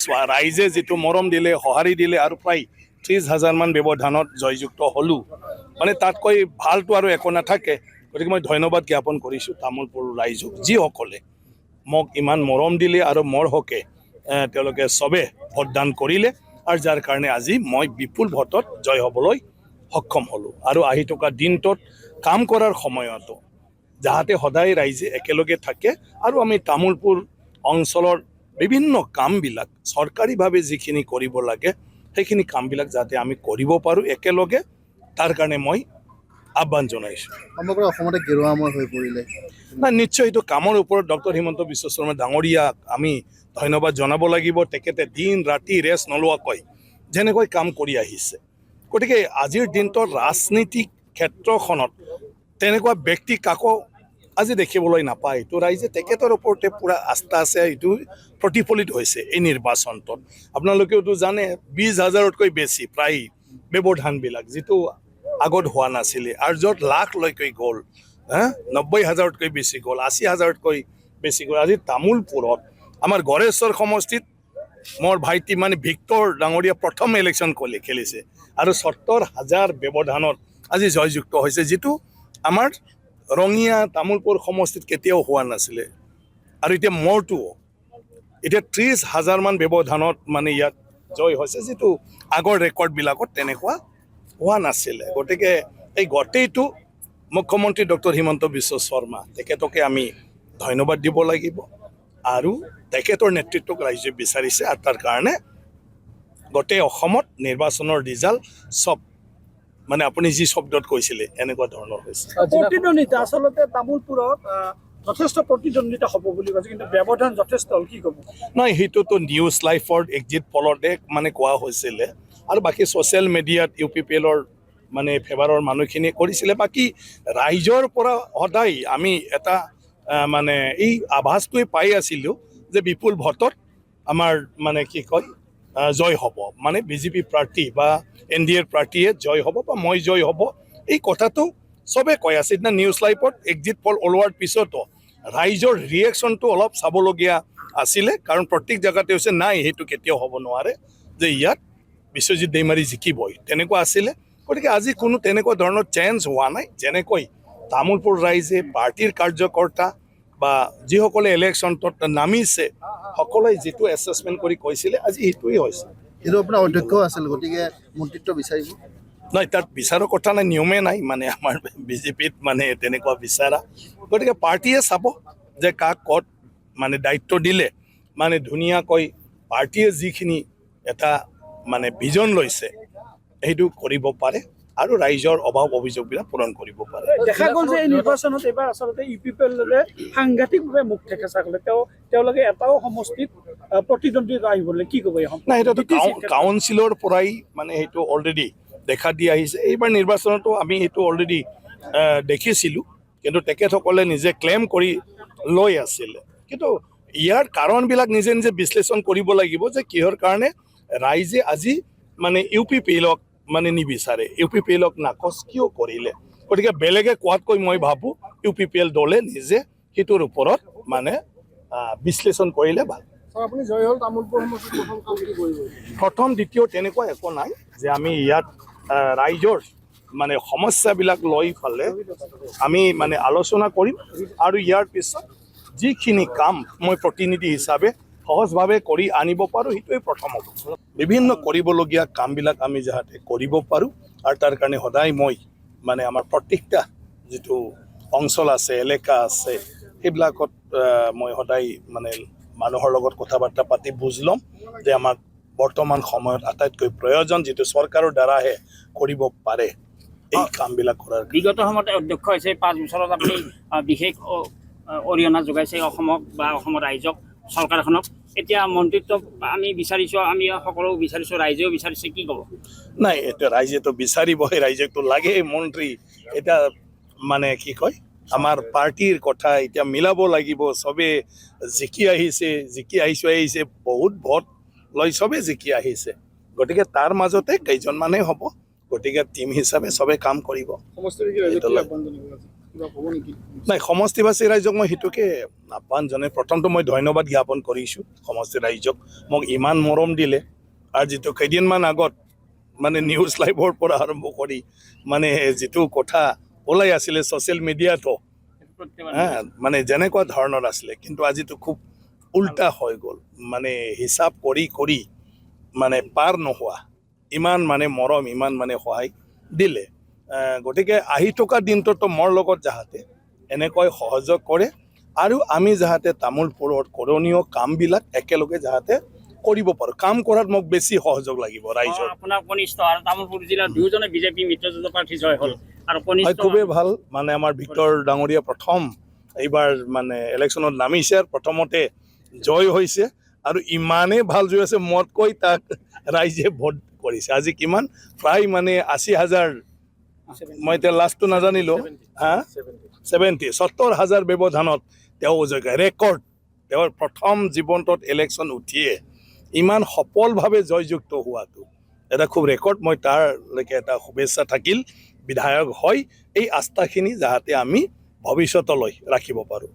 ৰাইজে যিটো মৰম দিলে সঁহাৰি দিলে আৰু প্ৰায় 30,000 মান ব্যৱধানত জয়যুক্ত হ'লোঁ মানে তাতকৈ ভালটো আৰু একো নাথাকে গতিকে মই ধন্যবাদ জ্ঞাপন কৰিছোঁ তামোলপুৰ ৰাইজক যিসকলে মোক ইমান মৰম দিলে আৰু মোৰ হকে তেওঁলোকে চবে ভোটদান কৰিলে আৰু যাৰ কাৰণে আজি মই বিপুল ভোটত জয় হ'বলৈ সক্ষম হ'লোঁ আৰু আহি থকা দিনটোত কাম কৰাৰ সময়তো যাহাতে সদায় ৰাইজে একেলগে থাকে আৰু আমি তামোলপুৰ অঞ্চলৰ বিভিন্ন কামবিলাক চৰকাৰীভাৱে যিখিনি কৰিব লাগে সেইখিনি কামবিলাক যাতে আমি কৰিব পাৰোঁ একেলগে তাৰ কাৰণে মই আহ্বান জনাইছোঁ সমগ্ৰ অসমতে গেৰুৱাময় হৈ পৰিলে না নিশ্চয় এইটো কামৰ ওপৰত ডক্টৰ হিমন্ত বিশ্ব শৰ্মা ডাঙৰীয়াক আমি ধন্যবাদ জনাব লাগিব তেখেতে দিন ৰাতি ৰেষ্ট নোলোৱাকৈ যেনেকৈ কাম কৰি আহিছে গতিকে আজিৰ দিনটোত ৰাজনীতিক ক্ষেত্ৰখনত তেনেকুৱা ব্যক্তি কাকো আজি দেখিবলৈ নাপায় তো ৰাইজে তেখেতৰ ওপৰতে পূৰা আস্থা আছে এইটো প্ৰতিফলিত হৈছে এই নিৰ্বাচনটোত আপোনালোকেওতো জানে 20,000তকৈ বেছি প্ৰায় ব্যৱধানবিলাক যিটো আগত হোৱা নাছিলে আৰু য'ত লাখলৈকে গ'ল 90,000তকৈ বেছি গ'ল 80,000তকৈ বেছি গ'ল আজি তামোলপুৰত আমাৰ গড়েশ্বৰ সমষ্টিত মোৰ ভাইটি মানে ভিক্টৰ ডাঙৰীয়া প্ৰথম ইলেকশ্যন খেলিছে আৰু 70,000 ব্যৱধানত আজি জয়যুক্ত হৈছে যিটো আমাৰ ৰঙিয়া তামোলপুৰ সমষ্টিত কেতিয়াও হোৱা নাছিলে আৰু এতিয়া মোৰটো এতিয়া 30,000 মান ব্যৱধানত মানে ইয়াত জয় হৈছে যিটো আগৰ ৰেকৰ্ডবিলাকত তেনেকুৱা হোৱা নাছিলে গতিকে এই গোটেইটো মুখ্যমন্ত্ৰী ডক্টৰ হিমন্ত বিশ্ব শৰ্মা তেখেতকে আমি ধন্যবাদ দিব লাগিব আৰু তেখেতৰ নেতৃত্বক ৰাইজে বিচাৰিছে আৰু তাৰ কাৰণে গোটেই অসমত নিৰ্বাচনৰ ৰিজাল্ট চব মানে আপুনি যি শব্দত কৈছিলে এনেকুৱা ধৰণৰ হৈছে প্ৰতিদ্বন্দ্বিতা আচলতে তামোলপুৰত যথেষ্ট প্ৰতিদ্বন্দ্বিতা হ'ব বুলি কৈছে কিন্তু ব্যৱধান যথেষ্ট হ'ল কি ক'ব নাই সেইটোতো নিউজ লাইফৰ এক্সিট পলতে মানে কোৱা হৈছিলে আৰু বাকী ছ'চিয়েল মিডিয়াত UPPLৰ মানে ফেভাৰৰ মানুহখিনিয়ে কৰিছিলে বাকী ৰাইজৰ পৰা সদায় আমি এটা মানে এই আভাসটোৱে পাই আছিলোঁ যে বিপুল ভোটত আমাৰ মানে কি কয় জয় হ'ব মানে BJP প্ৰাৰ্থী বা NDAৰ প্ৰাৰ্থীয়ে জয় হ'ব বা মই জয় হ'ব এই কথাটো চবে কৈ আছে এতিয়া নিউজ লাইভত এক্সিট পল ওলোৱাৰ পিছতো ৰাইজৰ ৰিয়েকশ্যনটো অলপ চাবলগীয়া আছিলে কাৰণ প্ৰত্যেক জেগাতে হৈছে নাই সেইটো কেতিয়াও হ'ব নোৱাৰে যে ইয়াত বিশ্বজিৎ দৈমাৰী জিকিবই তেনেকুৱা আছিলে গতিকে আজি কোনো তেনেকুৱা ধৰণৰ চেঞ্জ হোৱা নাই যেনেকৈ তামোলপুৰ ৰাইজে পাৰ্টীৰ কাৰ্যকৰ্তা বা যিসকলে ইলেকশ্যনটোত নামিছে সকলোৱে যিটো এছেছমেণ্ট কৰি কৈছিলে আজি সেইটোৱেই হৈছে এইটো আপোনাৰ অধ্যক্ষ আছিল গতিকে মন্ত্ৰিত্ব বিচাৰিব নাই তাত বিচাৰৰ কথা নাই নিয়মে নাই মানে আমাৰ BJPত মানে তেনেকুৱা বিচাৰা গতিকে পাৰ্টীয়ে চাব যে কাক ক'ত মানে দায়িত্ব দিলে মানে ধুনীয়াকৈ পাৰ্টীয়ে যিখিনি এটা মানে ভিজন লৈছে সেইটো কৰিব পাৰে আৰু ৰাইজৰ অভাৱ অভিযোগবিলাক পূৰণ কৰিব পাৰে দেখা গ'ল যে এই নিৰ্বাচনত এইবাৰ আচলতে UPPLে সাংঘাতিকভাৱে মুখ থেকেচা কৰিলে তেওঁলোকে এটাও সমষ্টিত প্ৰতিদ্বন্দ্বিতা আহিবলৈ কি ক'ব নাই সেইটোতো কাউন্সিলৰ পৰাই মানে সেইটো অলৰেডি দেখা দি আহিছে এইবাৰ নিৰ্বাচনতো আমি সেইটো অলৰেডি দেখিছিলোঁ কিন্তু তেখেতসকলে নিজে ক্লেইম কৰি লৈ আছিলে কিন্তু ইয়াৰ কাৰণবিলাক নিজে নিজে বিশ্লেষণ কৰিব লাগিব যে কিহৰ কাৰণে ৰাইজে আজি মানে UPPLক মানে নিবিচাৰে UPPLক নাকচ কিয় কৰিলে গতিকে বেলেগে কোৱাতকৈ মই ভাবোঁ UPPL দলে নিজে সেইটোৰ ওপৰত মানে বিশ্লেষণ কৰিলে ভাল আপুনি জয় হ'ল তামোলপুৰ সমষ্টিত প্ৰথম কাম কি কৰিব প্ৰথম দ্বিতীয় তেনেকুৱা একো নাই যে আমি ইয়াত ৰাইজৰ মানে সমস্যাবিলাক লৈ ফালে আমি মানে আলোচনা কৰিম আৰু ইয়াৰ পিছত যিখিনি কাম মই প্ৰতিনিধি হিচাপে সহজভাৱে কৰি আনিব পাৰোঁ সেইটোৱে প্ৰথম হ'ব বিভিন্ন কৰিবলগীয়া কামবিলাক আমি যাতে কৰিব পাৰোঁ আৰু তাৰ কাৰণে সদায় মই মানে আমাৰ প্ৰত্যেকটা যিটো অঞ্চল আছে এলেকা আছে সেইবিলাকত মই সদায় মানে মানুহৰ লগত কথা বাৰ্তা পাতি বুজ ল'ম যে আমাক বৰ্তমান সময়ত আটাইতকৈ প্ৰয়োজন যিটো চৰকাৰৰ দ্বাৰাহে কৰিব পাৰে এই কামবিলাক কৰাৰ বিগত সময়ত অধ্যক্ষ হৈছে 5 বছৰত আপুনি বিশেষ অৰিহণা যোগাইছে অসমক বা অসমৰ ৰাইজক চৰকাৰখনক এতিয়া মন্ত্ৰিত্ব আমি বিচাৰিছোঁ আমি সকলো বিচাৰিছোঁ ৰাইজেও বিচাৰিছে কি ক'ব নাই এতিয়া ৰাইজেতো বিচাৰিবই ৰাইজেতো লাগেই মন্ত্ৰী এতিয়া মানে কি কয় আমাৰ পাৰ্টীৰ কথা এতিয়া মিলাব লাগিব চবে জিকি আহিছে বহুত ভোট লৈ চবে জিকি আহিছে গতিকে তাৰ মাজতে কেইজনমানেই হ'ব গতিকে টিম হিচাপে চবে কাম কৰিব কিবা ক'ব নেকি? নাই সমষ্টিবাসী ৰাইজক মই সেইটোকে আহ্বান জনাই প্ৰথমটো মই ধন্যবাদ জ্ঞাপন কৰিছোঁ সমষ্টি ৰাইজক মোক ইমান মৰম দিলে আৰু যিটো কেইদিনমান আগত মানে নিউজ লাইভৰ পৰা আৰম্ভ কৰি মানে যিটো কথা ওলাই আছিলে ছ'চিয়েল মিডিয়াতো মানে যেনেকুৱা ধৰণৰ আছিলে কিন্তু আজিতো খুব উল্টা হৈ গ'ল মানে হিচাপ কৰি কৰি মানে পাৰ নোহোৱা ইমান মানে মৰম ইমান মানে সহায় দিলে গতিকে আহি থকা দিনটোতো মোৰ লগত যাহাতে এনেকৈ সহযোগ কৰে আৰু আমি যাহাতে তামোলপুৰৰ কৰণীয় কামবিলাক একেলগে যাহাতে কৰিব পাৰোঁ কাম কৰাত মোক বেছি সহযোগ লাগিব ৰাইজৰ আপোনাৰ কনিষ্ঠ আৰু তামোলপুৰ জিলাৰ দুয়োজনে বিজেপি মিত্ৰজোঁটৰ প্ৰাৰ্থী জয় হ'ল আৰু হয় কনিষ্ঠ খুবেই ভাল মানে আমাৰ ভিক্টৰ ডাঙৰীয়া প্ৰথম এইবাৰ মানে ইলেকশ্যনত নামিছে আৰু প্ৰথমতে জয় হৈছে আৰু ইমানেই ভাল জয় আছে মোতকৈ তাক ৰাইজে ভোট কৰিছে আজি কিমান প্ৰায় মানে 80,000 মই এতিয়া লাষ্টটো নাজানিলোঁ হা 70,000 ব্যৱধানত তেওঁ জয় ৰেকৰ্ড তেওঁৰ প্ৰথম জীৱনটোত ইলেকশ্যন উঠিয়ে ইমান সফলভাৱে জয়যুক্ত হোৱাটো এটা খুব ৰেকৰ্ড মই তাৰলৈকে এটা শুভেচ্ছা থাকিল বিধায়ক হয় এই আস্থাখিনি যাহাতে আমি ভৱিষ্যতলৈ ৰাখিব পাৰোঁ